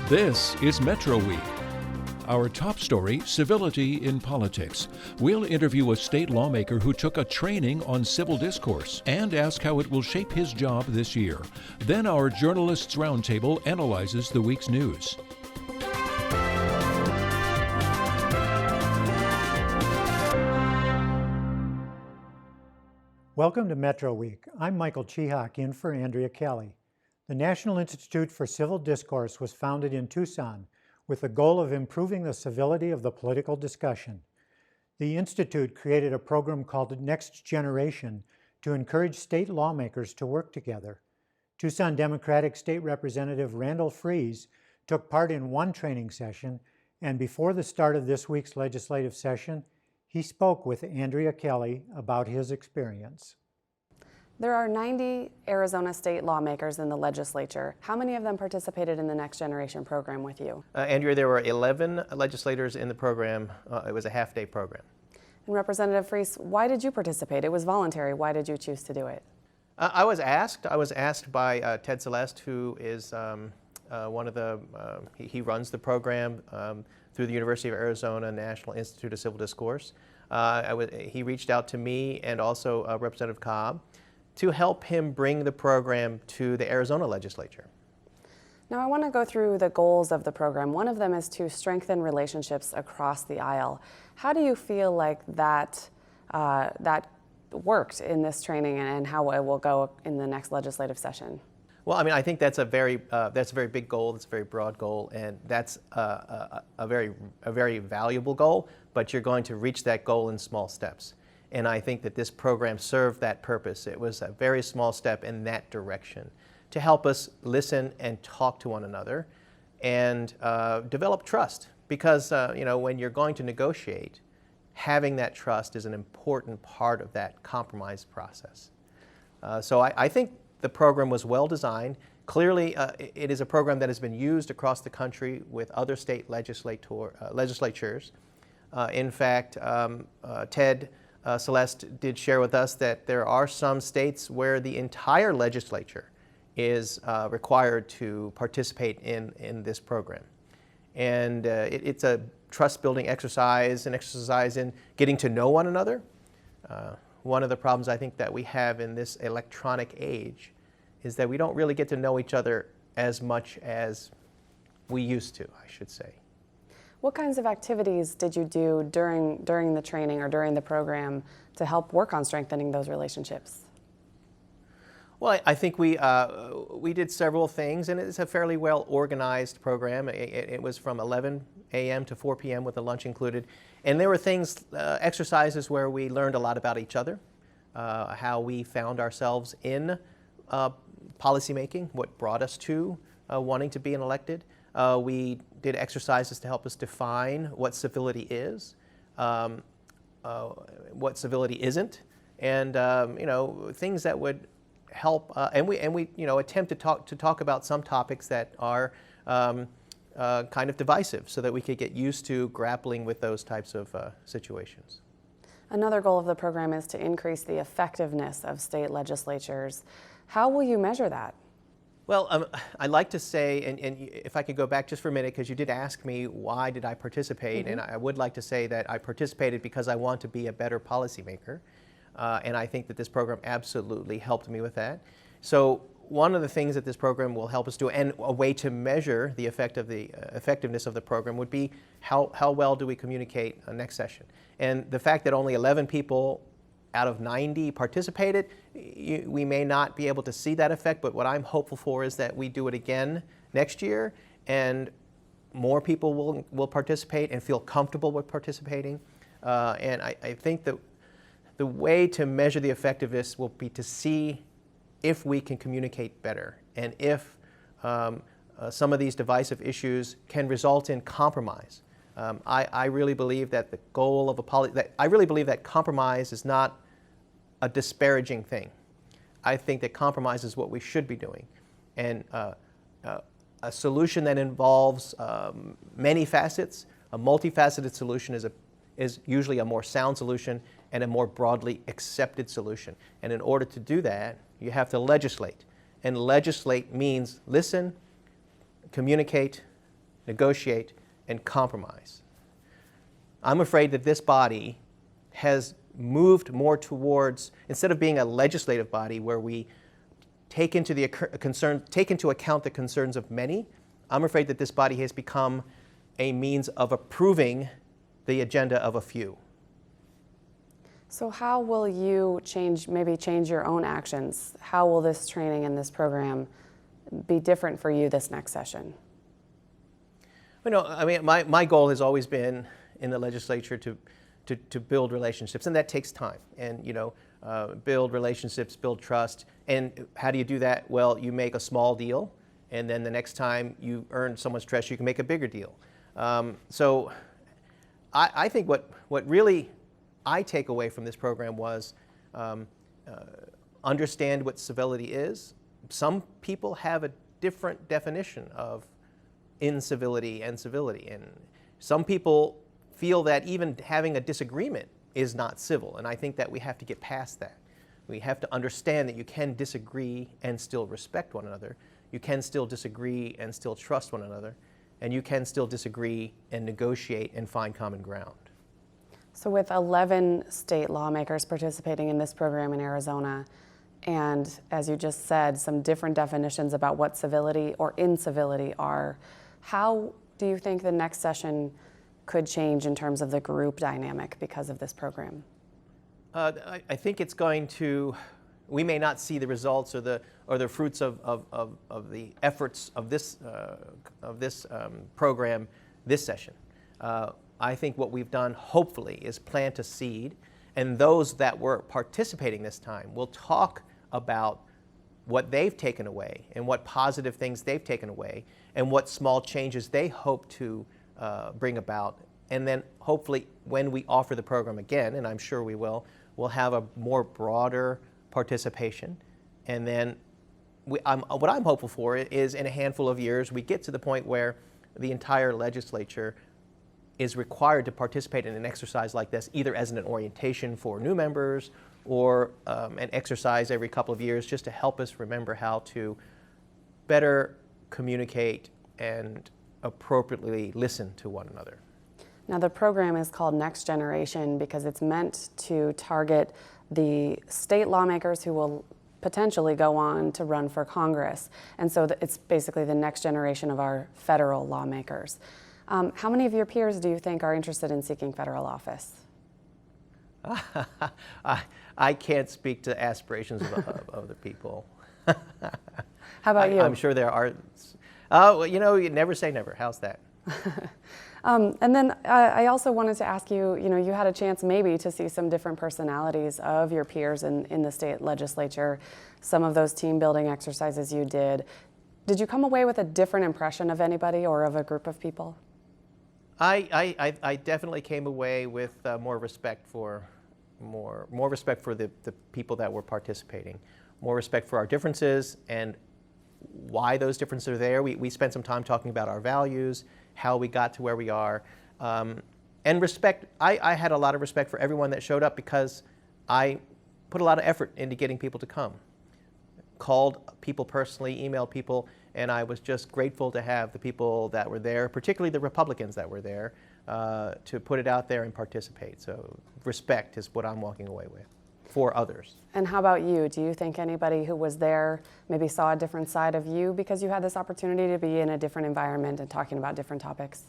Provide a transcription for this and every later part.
This is Metro Week. Our top story, civility in politics. We'll interview a state lawmaker who took a training on civil discourse and ask how it will shape his job this year. Then our Journalists Roundtable analyzes the week's news. Welcome to Metro Week. I'm Michael Chihak, in for Andrea Kelly. The National Institute for Civil Discourse was founded in Tucson with the goal of improving the civility of the political discussion. The Institute created a program called Next Generation to encourage state lawmakers to work together. Tucson Democratic State Representative Randall Freese took part in one training session, and before the start of this week's legislative session, he spoke with Andrea Kelly about his experience. There are 90 Arizona state lawmakers in the legislature. How many of them participated in the Next Generation program with you? Andrea, there were 11 legislators in the program. It was a half-day program. And Representative Freese, why did you participate? It was voluntary. Why did you choose to do it? I was asked by Ted Celeste, who is one of the, he runs the program through the University of Arizona National Institute of Civil Discourse. He reached out to me and also Representative Cobb to help him bring the program to the Arizona legislature. Now I want to go through the goals of the program. One of them is to strengthen relationships across the aisle. How do you feel like that worked in this training and how it will go in the next legislative session? Well, I mean, I think that's a very big goal. That's a very broad goal, and that's a very valuable goal. But you're going to reach that goal in small steps, and I think that this program served that purpose. It was a very small step in that direction to help us listen and talk to one another, and develop trust. Because when you're going to negotiate, having that trust is an important part of that compromise process. So I think the program was well designed. Clearly, it is a program that has been used across the country with other state legislatures. In fact, Ted Celeste did share with us that there are some states where the entire legislature is required to participate in this program. And it's a trust-building exercise, an exercise in getting to know one another. One of the problems I think that we have in this electronic age is that we don't really get to know each other as much as we used to, I should say. What kinds of activities did you do during the training or during the program to help work on strengthening those relationships? Well, I think we did several things, and it's a fairly well organized program. It was from 11 a.m. to 4 p.m. with a lunch included. And there were things, exercises where we learned a lot about each other, how we found ourselves in policymaking, what brought us to wanting to be elected. We did exercises to help us define what civility is, what civility isn't, and things that would help. And we attempt to talk about some topics that are kind of divisive, so that we could get used to grappling with those types of situations. Another goal of the program is to increase the effectiveness of state legislatures. How will you measure that? Well, I'd like to say, and if I could go back just for a minute, because you did ask me why did I participate, and I would like to say that I participated because I want to be a better policymaker, and I think that this program absolutely helped me with that. So one of the things that this program will help us do, and a way to measure the effectiveness of the program, would be how well do we communicate next session. And the fact that only 11 people out of 90 participated, we may not be able to see that effect, but what I'm hopeful for is that we do it again next year, and more people will participate and feel comfortable with participating. And I think that the way to measure the effectiveness will be to see if we can communicate better, and if some of these divisive issues can result in compromise. I really believe that the goal of I really believe that compromise is not a disparaging thing. I think that compromise is what we should be doing, and a solution that involves many facets, a multifaceted solution is usually a more sound solution and a more broadly accepted solution. And in order to do that, you have to legislate. And legislate means listen, communicate, negotiate, and compromise. I'm afraid that this body has moved more towards, instead of being a legislative body where we take into account the concerns of many, I'm afraid that this body has become a means of approving the agenda of a few. So how will you maybe change your own actions? How will this training and this program be different for you this next session? I mean, my goal has always been in the legislature to build relationships, and that takes time. And build relationships, build trust. And how do you do that? Well, you make a small deal, and then the next time you earn someone's trust, you can make a bigger deal. So I think what really I take away from this program was understand what civility is. Some people have a different definition of incivility and civility, and some people feel that even having a disagreement is not civil, and I think that we have to get past that. We have to understand that you can disagree and still respect one another. You can still disagree and still trust one another, and you can still disagree and negotiate and find common ground. So with 11 state lawmakers participating in this program in Arizona, and as you just said, some different definitions about what civility or incivility are, how do you think the next session could change in terms of the group dynamic because of this program? I think it's going to, we may not see the results or the fruits of the efforts of this program this session. I think what we've done, hopefully, is plant a seed, and those that were participating this time will talk about what they've taken away and what positive things they've taken away and what small changes they hope to bring about. And then hopefully when we offer the program again, and I'm sure we will, we'll have a more broader participation. And then what I'm hopeful for is in a handful of years we get to the point where the entire legislature is required to participate in an exercise like this, either as an orientation for new members or an exercise every couple of years just to help us remember how to better communicate and appropriately listen to one another. Now the program is called Next Generation because it's meant to target the state lawmakers who will potentially go on to run for Congress. And so it's basically the next generation of our federal lawmakers. How many of your peers do you think are interested in seeking federal office? I can't speak to aspirations of other people. How about you? I'm sure there are. You never say never. How's that? And then I also wanted to ask you, you had a chance maybe to see some different personalities of your peers in the state legislature, some of those team building exercises you did. Did you come away with a different impression of anybody or of a group of people? I definitely came away with more respect for the people that were participating, more respect for our differences and why those differences are there. We spent some time talking about our values, how we got to where we are, and respect. I had a lot of respect for everyone that showed up because I put a lot of effort into getting people to come. Called people personally, emailed people, and I was just grateful to have the people that were there, particularly the Republicans that were there, to put it out there and participate. So respect is what I'm walking away with for others. And how about you? Do you think anybody who was there maybe saw a different side of you because you had this opportunity to be in a different environment and talking about different topics?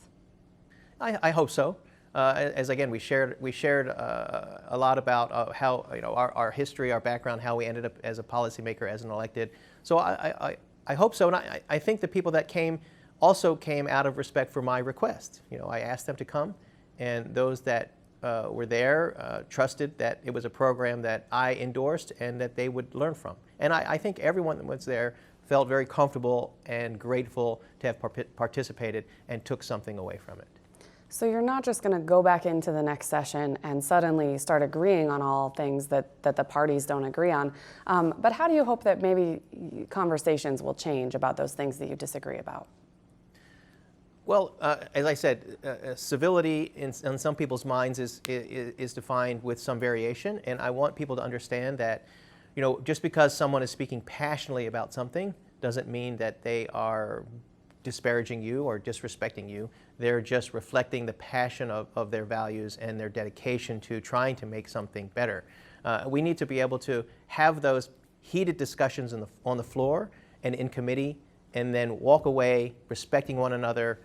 I hope so. As again, we shared a lot about how our history, our background, how we ended up as a policymaker, as an elected. So I hope so, and I think the people that came also came out of respect for my request. I asked them to come, and those that were there trusted that it was a program that I endorsed and that they would learn from. And I think everyone that was there felt very comfortable and grateful to have participated and took something away from it. So you're not just going to go back into the next session and suddenly start agreeing on all things that the parties don't agree on, but how do you hope that maybe conversations will change about those things that you disagree about? Well, as I said, civility in some people's minds is defined with some variation, and I want people to understand that, just because someone is speaking passionately about something doesn't mean that they are disparaging you or disrespecting you. They're just reflecting the passion of their values and their dedication to trying to make something better. We need to be able to have those heated discussions on the floor and in committee, and then walk away respecting one another,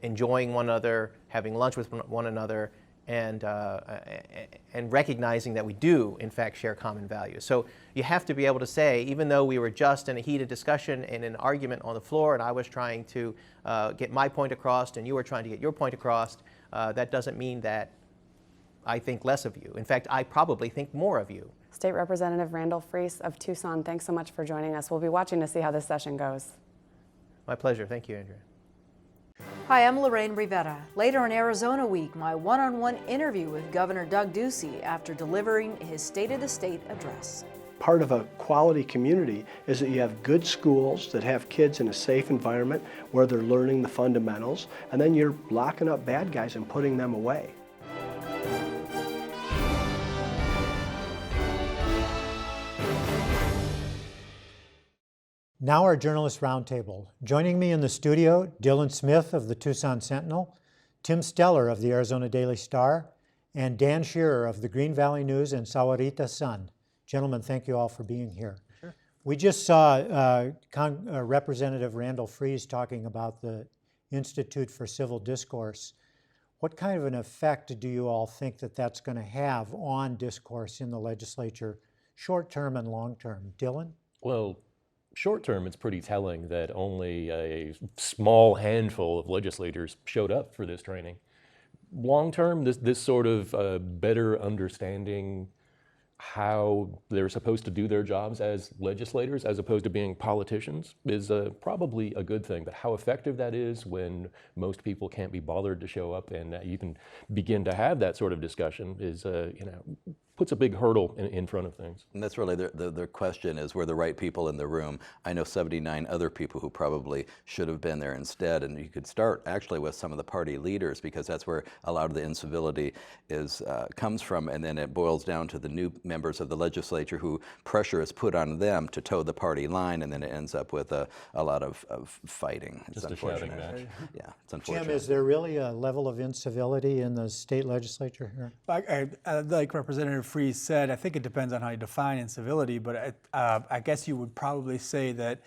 enjoying one another, having lunch with one another, and recognizing that we do, in fact, share common values. So you have to be able to say, even though we were just in a heated discussion and an argument on the floor, and I was trying to get my point across, and you were trying to get your point across, that doesn't mean that I think less of you. In fact, I probably think more of you. State Representative Randall Freese of Tucson, thanks so much for joining us. We'll be watching to see how this session goes. My pleasure. Thank you, Andrea. Hi, I'm Lorraine Rivera. Later in Arizona Week, my one-on-one interview with Governor Doug Ducey after delivering his State of the State address. Part of a quality community is that you have good schools that have kids in a safe environment where they're learning the fundamentals, and then you're locking up bad guys and putting them away. Now our Journalist Roundtable. Joining me in the studio, Dylan Smith of the Tucson Sentinel, Tim Steller of the Arizona Daily Star, and Dan Shearer of the Green Valley News and Sahuarita Sun. Gentlemen, thank you all for being here. Sure. We just saw Representative Randall Freese talking about the Institute for Civil Discourse. What kind of an effect do you all think that that's going to have on discourse in the legislature, short term and long term? Dylan? Well, short term, it's pretty telling that only a small handful of legislators showed up for this training. Long term, this sort of better understanding how they're supposed to do their jobs as legislators as opposed to being politicians is probably a good thing. But how effective that is when most people can't be bothered to show up and even begin to have that sort of discussion is, puts a big hurdle in front of things. And that's really the question is, were the right people in the room? I know 79 other people who probably should have been there instead, and you could start actually with some of the party leaders, because that's where a lot of the incivility comes from, and then it boils down to the new members of the legislature who pressure is put on them to toe the party line, and then it ends up with a lot of fighting. It's Just a shouting match. Yeah, it's unfortunate. Jim, is there really a level of incivility in the state legislature here? Like Representative Freese said, I think it depends on how you define incivility, but I guess you would probably say that,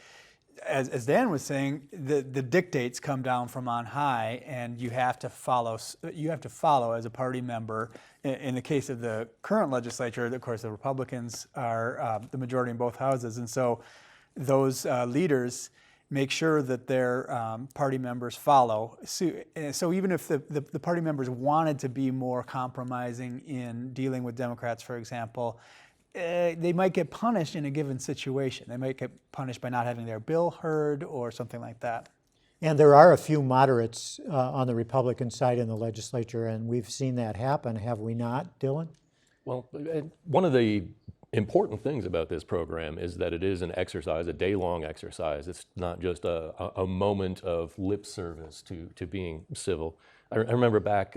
as Dan was saying, the dictates come down from on high, and you have to follow. You have to follow as a party member. In the case of the current legislature, of course, the Republicans are the majority in both houses, and so those leaders make sure that their party members follow. So even if the party members wanted to be more compromising in dealing with Democrats, for example, they might get punished in a given situation. They might get punished by not having their bill heard or something like that. And there are a few moderates on the Republican side in the legislature, and we've seen that happen, have we not, Dylan? Well, one of the important things about this program is that it is an exercise, a day-long exercise. It's not just a moment of lip service to being civil. I remember back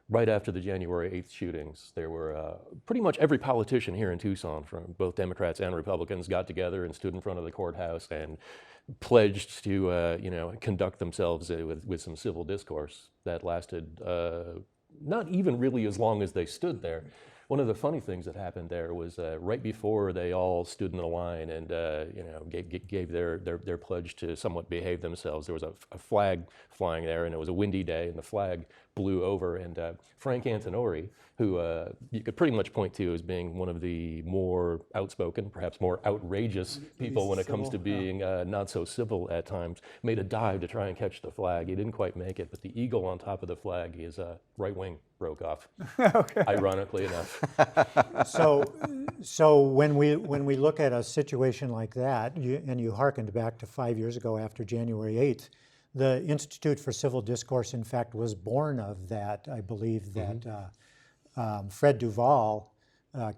right after the January 8th shootings, there were pretty much every politician here in Tucson, from both Democrats and Republicans, got together and stood in front of the courthouse and pledged to conduct themselves with some civil discourse that lasted not even really as long as they stood there. One of the funny things that happened there was right before they all stood in a line and gave their pledge to somewhat behave themselves, there was a flag flying there, and it was a windy day, and the flag blew over, and Frank Antinori, who you could pretty much point to as being one of the more outspoken, perhaps more outrageous people when it comes to being not so civil at times, made a dive to try and catch the flag. He didn't quite make it, but the eagle on top of the flag, his right wing broke off, ironically enough. So when we look at a situation like that, and you hearkened back to 5 years ago after January 8th, the Institute for Civil Discourse, in fact, was born of that. I believe that Fred Duvall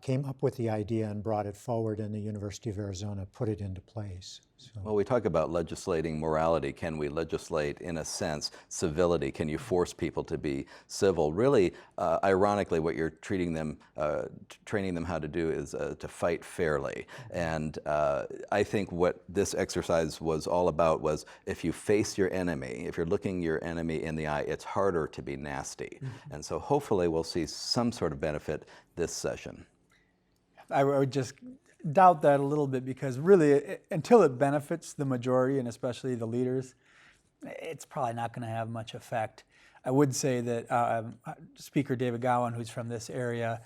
came up with the idea and brought it forward, and the University of Arizona put it into place. Well, we talk about legislating morality. Can we legislate, in a sense, civility? Can you force people to be civil? Really, ironically, what you're training them how to do is to fight fairly. And I think what this exercise was all about was, if you face your enemy, if you're looking your enemy in the eye, it's harder to be nasty. And so hopefully we'll see some sort of benefit this session. I would just doubt that a little bit, because really, until it benefits the majority, and especially the leaders, it's probably not going to have much effect. I would say that Speaker David Gowan, who's from this area,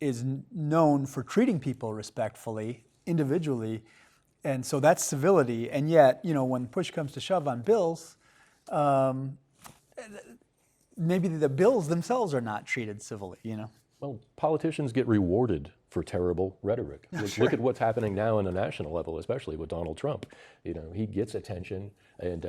is known for treating people respectfully, individually, and so that's civility. And yet, you know, when push comes to shove on bills, maybe the bills themselves are not treated civilly, you know? Well, politicians get rewarded for terrible rhetoric. Look at what's happening now on a national level, especially with Donald Trump. You know, he gets attention, and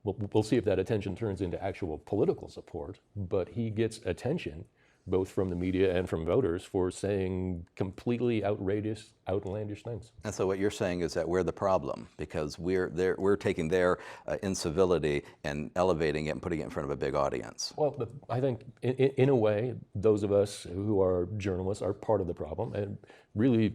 we'll see if that attention turns into actual political support, but he gets attention both from the media and from voters for saying completely outrageous, outlandish things. And so what you're saying is that we're the problem, because we're taking their incivility and elevating it and putting it in front of a big audience. Well, I think in a way, those of us who are journalists are part of the problem, and really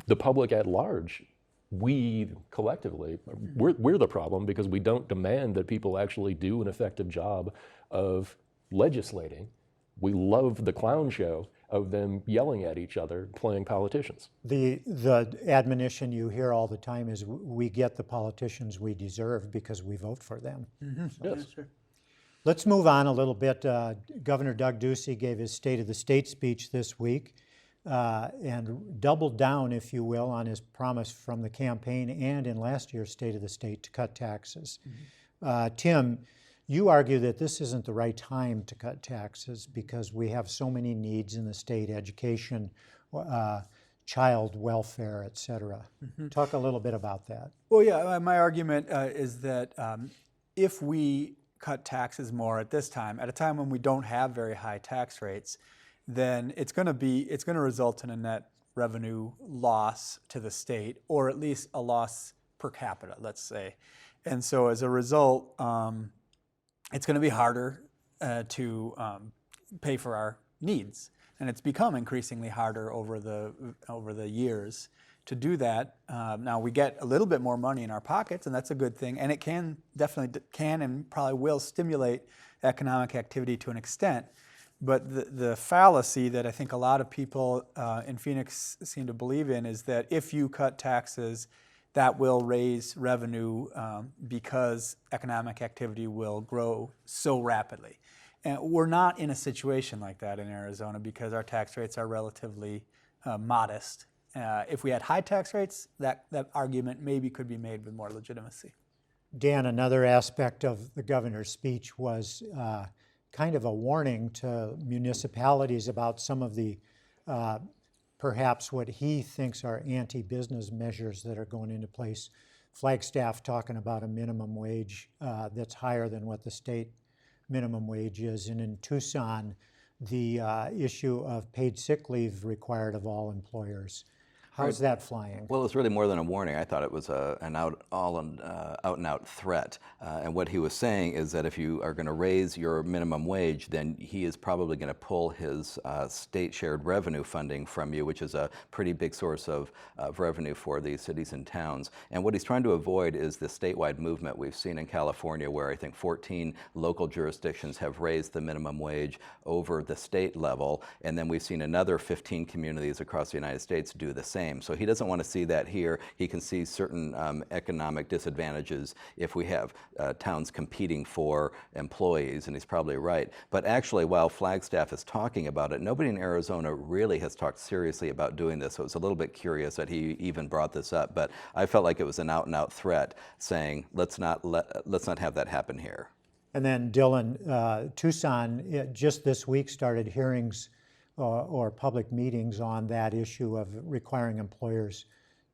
the public at large, we collectively, we're the problem, because we don't demand that people actually do an effective job of legislating. We love the clown show of them yelling at each other, playing politicians. The admonition you hear all the time is, we get the politicians we deserve because we vote for them. Yes. Sure. Let's move on a little bit. Governor Doug Ducey gave his State of the State speech this week and doubled down, if you will, on his promise from the campaign and in last year's State of the State to cut taxes. Tim, you argue that this isn't the right time to cut taxes because we have so many needs in the state: education, child welfare, et cetera. Talk a little bit about that. Well, yeah, my argument is that if we cut taxes more at this time, at a time when we don't have very high tax rates, then it's going to result in a net revenue loss to the state, or at least a loss per capita, let's say. And so as a result, it's going to be harder to pay for our needs, and it's become increasingly harder over the years to do that. Now we get a little bit more money in our pockets, and that's a good thing, and it definitely can and probably will stimulate economic activity to an extent. But the fallacy that I think a lot of people in Phoenix seem to believe in is that if you cut taxes, that will raise revenue because economic activity will grow so rapidly. And we're not in a situation like that in Arizona because our tax rates are relatively modest. If we had high tax rates, that argument maybe could be made with more legitimacy. Dan, another aspect of the governor's speech was kind of a warning to municipalities about some of the perhaps what he thinks are anti-business measures that are going into place. Flagstaff talking about a minimum wage that's higher than what the state minimum wage is. And in Tucson, the issue of paid sick leave required of all employers. How's that flying? Well, it was really more than a warning. I thought it was an out-and-out threat. And what he was saying is that if you are going to raise your minimum wage, then he is probably going to pull his state shared revenue funding from you, which is a pretty big source of revenue for these cities and towns. And what he's trying to avoid is the statewide movement we've seen in California, where I think 14 local jurisdictions have raised the minimum wage over the state level. And then we've seen another 15 communities across the United States do the same. So he doesn't want to see that here. He can see certain economic disadvantages if we have towns competing for employees, and he's probably right. But actually, while Flagstaff is talking about it, nobody in Arizona really has talked seriously about doing this. So it's a little bit curious that he even brought this up. But I felt like it was an out-and-out threat, saying let's not have that happen here. And then Dylan, Tucson just this week started hearings or public meetings on that issue of requiring employers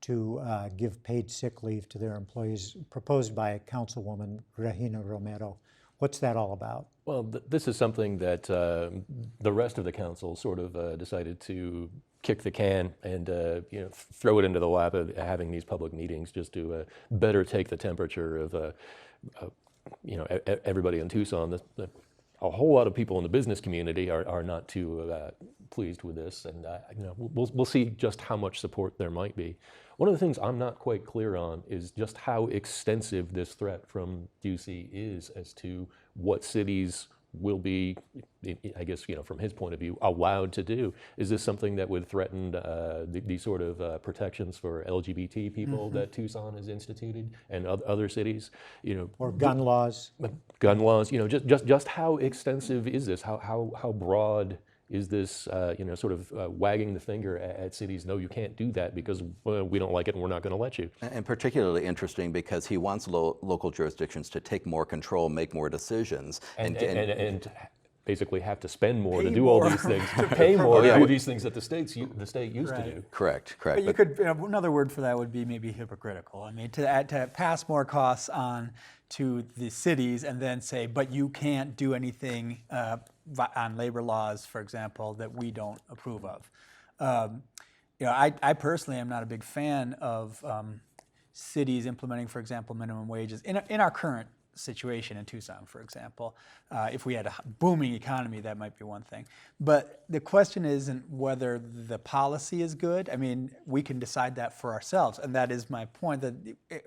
to give paid sick leave to their employees, proposed by Councilwoman Regina Romero. What's that all about? Well, this is something that the rest of the council sort of decided to kick the can and throw it into the lap of having these public meetings just to better take the temperature of everybody in Tucson. A whole lot of people in the business community are not too pleased with this, and we'll see just how much support there might be. One of the things I'm not quite clear on is just how extensive this threat from Ducey is as to what cities will be, I guess, from his point of view, allowed to do. Is this something that would threaten these sort of protections for LGBT people that Tucson has instituted and other cities? Or gun laws? Gun laws. Just how extensive is this? How broad is this? Sort of wagging the finger at cities. No, you can't do that because we don't like it and we're not going to let you. And particularly interesting because he wants local jurisdictions to take more control, make more decisions, and basically have to spend more to do all these things, to pay more to do these things that the state used to do. Correct. But you could, another word for that would be maybe hypocritical. I mean, to pass more costs on to the cities and then say, but you can't do anything on labor laws, for example, that we don't approve of. I personally am not a big fan of cities implementing, for example, minimum wages in our current situation in Tucson, for example. If we had a booming economy, that might be one thing. But the question isn't whether the policy is good. I mean, we can decide that for ourselves, and that is my point, that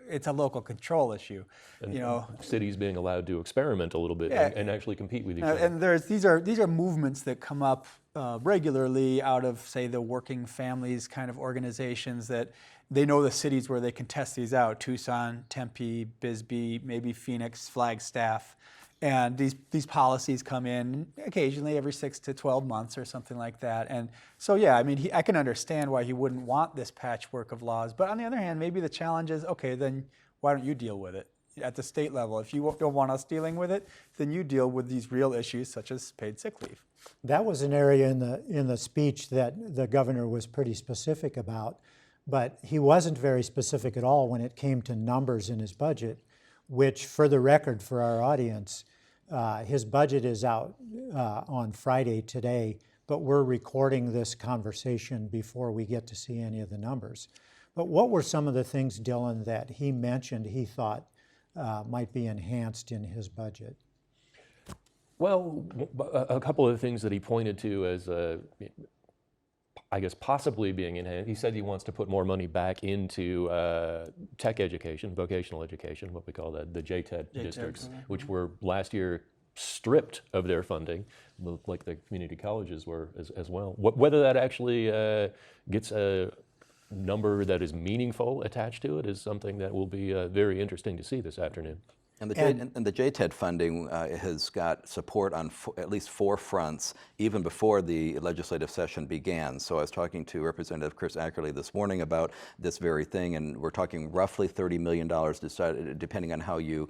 it's a local control issue. And cities being allowed to experiment a little bit and actually compete with each other. And these are movements that come up regularly out of, say, the working families kind of organizations that they know the cities where they can test these out: Tucson, Tempe, Bisbee, maybe Phoenix, Flagstaff. And these policies come in occasionally every 6 to 12 months or something like that. And so, yeah, I mean, I can understand why he wouldn't want this patchwork of laws. But on the other hand, maybe the challenge is, okay, then why don't you deal with it at the state level? If you don't want us dealing with it, then you deal with these real issues such as paid sick leave. That was an area in the speech that the governor was pretty specific about. But he wasn't very specific at all when it came to numbers in his budget, which, for the record, for our audience, his budget is out on Friday today, but we're recording this conversation before we get to see any of the numbers. But what were some of the things, Dylan, that he mentioned he thought might be enhanced in his budget? Well, a couple of things that he pointed to as I guess possibly being enhanced. He said he wants to put more money back into tech education, vocational education, what we call the JTED districts, which were last year stripped of their funding, like the community colleges were as well. Whether that actually gets a number that is meaningful attached to it is something that will be very interesting to see this afternoon. And the JTED funding has got support on at least 4 fronts, even before the legislative session began. So I was talking to Representative Chris Ackerley this morning about this very thing, and we're talking roughly $30 million, depending on how you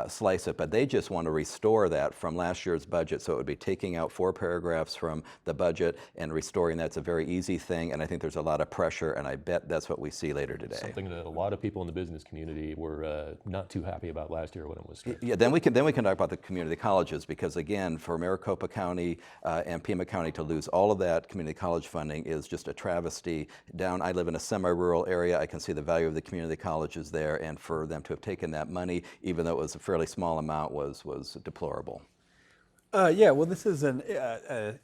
slice it. But they just want to restore that from last year's budget. So it would be taking out 4 paragraphs from the budget and restoring that. It's a very easy thing, and I think there's a lot of pressure, and I bet that's what we see later today. Something that a lot of people in the business community were not too happy about last year when it was stripped. Yeah, then we can talk about the community colleges, because again, for Maricopa County and Pima County to lose all of that community college funding is just a travesty. I live in a semi-rural area. I can see the value of the community colleges there, and for them to have taken that money, even though it was a fairly small amount, was deplorable. Yeah, well, this is an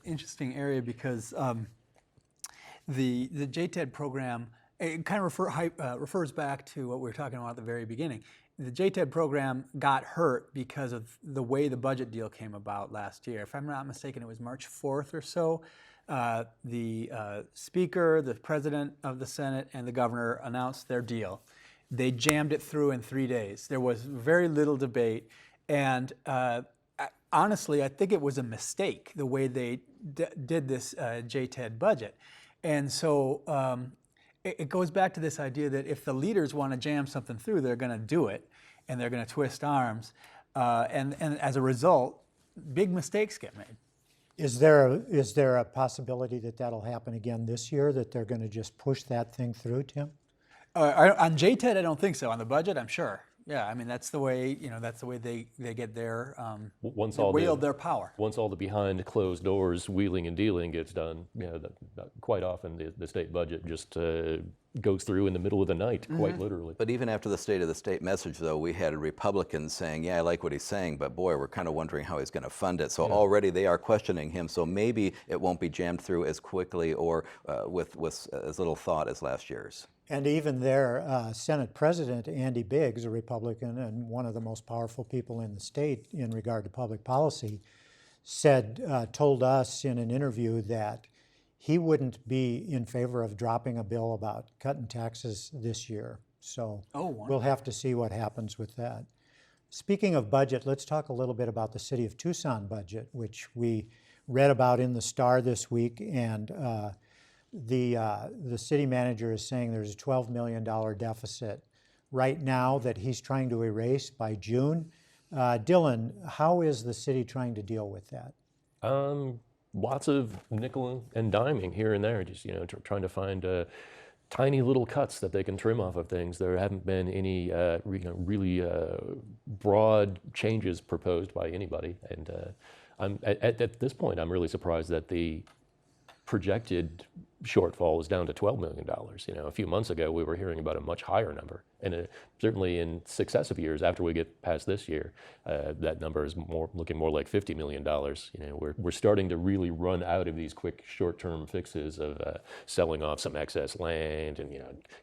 interesting area because the JTED program, it kind of refers back to what we were talking about at the very beginning. The JTED program got hurt because of the way the budget deal came about last year. If I'm not mistaken, it was March 4th or so. The Speaker, the President of the Senate, and the Governor announced their deal. They jammed it through in 3 days. There was very little debate, and honestly, I think it was a mistake the way they did this JTED budget. And so it goes back to this idea that if the leaders want to jam something through, they're going to do it, and they're going to twist arms. And as a result, big mistakes get made. Is there a possibility that that'll happen again this year, that they're going to just push that thing through, Tim? On JTED, I don't think so. On the budget, I'm sure. Yeah, I mean, that's the way, that's the way they get their, Once they all wield the their power. once all the behind closed doors wheeling and dealing gets done, quite often the state budget just goes through in the middle of the night, quite literally. But even after the State of the State message, though, we had Republicans saying, yeah, I like what he's saying, but boy, we're kind of wondering how he's going to fund it. So already they are questioning him, so maybe it won't be jammed through as quickly or with as little thought as last year's. And even their Senate President, Andy Biggs, a Republican and one of the most powerful people in the state in regard to public policy, told us in an interview that he wouldn't be in favor of dropping a bill about cutting taxes this year. So we'll have to see what happens with that. Speaking of budget, let's talk a little bit about the City of Tucson budget, which we read about in the Star this week, and the city manager is saying there's a $12 million deficit right now that he's trying to erase by June. Dylan, how is the city trying to deal with that? Lots of nickel and diming here and there, just trying to find tiny little cuts that they can trim off of things. There haven't been any really broad changes proposed by anybody, and at this point, I'm really surprised that the projected shortfall is down to $12 million. A few months ago, we were hearing about a much higher number. And certainly in successive years, after we get past this year, that number is looking more like $50 million. We're starting to really run out of these quick short-term fixes of selling off some excess land and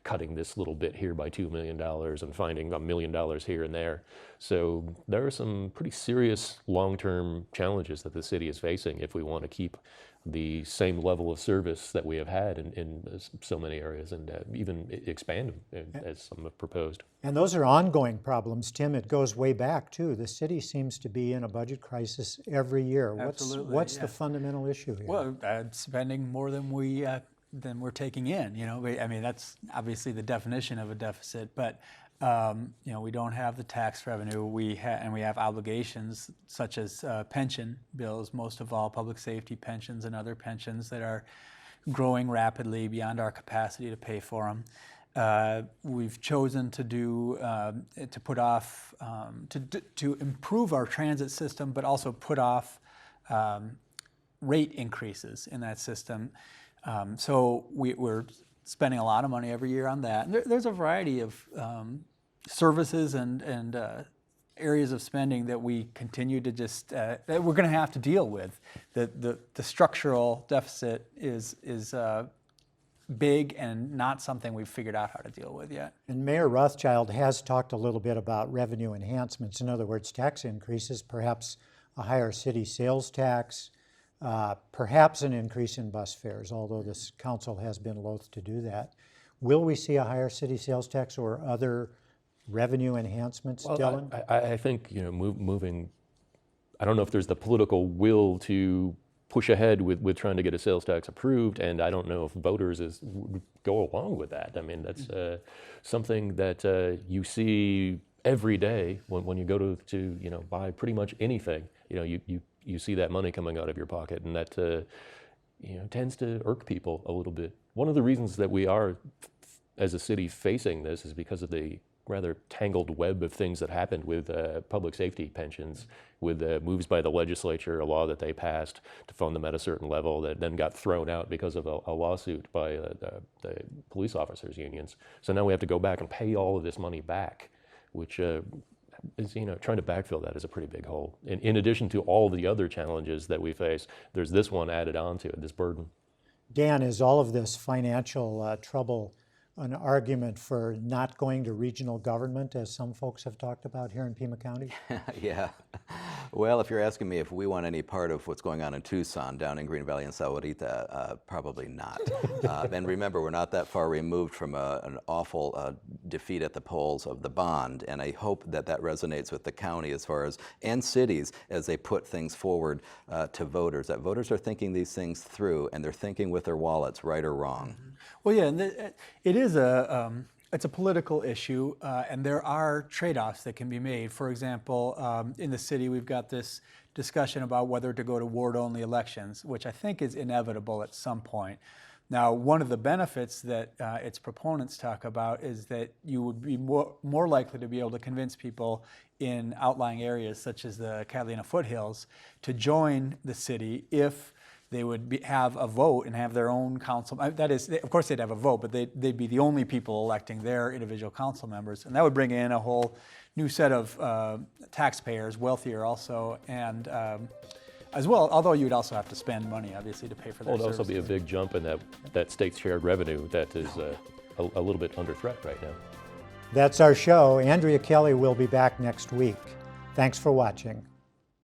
cutting this little bit here by $2 million and finding $1 million here and there. So there are some pretty serious long-term challenges that the city is facing if we want to keep the same level of service that we have had in so many areas, and even expand them as some have proposed. And those are ongoing problems, Tim. It goes way back too. The city seems to be in a budget crisis every year. Absolutely, what's the fundamental issue here? Well, spending more than we're taking in. I mean, that's obviously the definition of a deficit, but we don't have the tax revenue. We have obligations such as pension bills, most of all public safety pensions and other pensions that are growing rapidly beyond our capacity to pay for them. We've chosen to put off to improve our transit system, but also put off rate increases in that system. So we're spending a lot of money every year on that. And there's a variety of services and areas of spending that we continue to that we're going to have to deal with. The structural deficit is big and not something we've figured out how to deal with yet. And Mayor Rothschild has talked a little bit about revenue enhancements. In other words, tax increases, perhaps a higher city sales tax, perhaps an increase in bus fares, although this council has been loath to do that. Will we see a higher city sales tax or other revenue enhancements, Dylan? I think moving. I don't know if there's the political will to push ahead with trying to get a sales tax approved, and I don't know if voters go along with that. I mean, that's something that you see every day when you go to buy pretty much anything. You see that money coming out of your pocket, and that tends to irk people a little bit. One of the reasons that we are, as a city, facing this is because of the rather tangled web of things that happened with public safety pensions, with moves by the legislature, a law that they passed to fund them at a certain level that then got thrown out because of a lawsuit by the police officers unions. So now we have to go back and pay all of this money back, which is, trying to backfill that is a pretty big hole. In addition to all the other challenges that we face, there's this one added on to it, this burden. Dan, is all of this financial trouble an argument for not going to regional government, as some folks have talked about here in Pima County? Yeah. Well, if you're asking me if we want any part of what's going on in Tucson, down in Green Valley and Sahuarita, probably not. And remember, we're not that far removed from an awful defeat at the polls of the bond, and I hope that resonates with the county and cities as they put things forward to voters, that voters are thinking these things through, and they're thinking with their wallets, right or wrong. Well, yeah, and it is it's a political issue, and there are trade-offs that can be made. For example, in the city, we've got this discussion about whether to go to ward-only elections, which I think is inevitable at some point. Now, one of the benefits that its proponents talk about is that you would be more likely to be able to convince people in outlying areas such as the Catalina foothills to join the city if they would have a vote and have their own council. That is, of course they'd have a vote, but they'd be the only people electing their individual council members. And that would bring in a whole new set of taxpayers, wealthier also, and as well, although you would also have to spend money, obviously, to pay for their Well, it'd services. also be a big jump in that state shared revenue that is a little bit under threat right now. That's our show. Andrea Kelly will be back next week. Thanks for watching.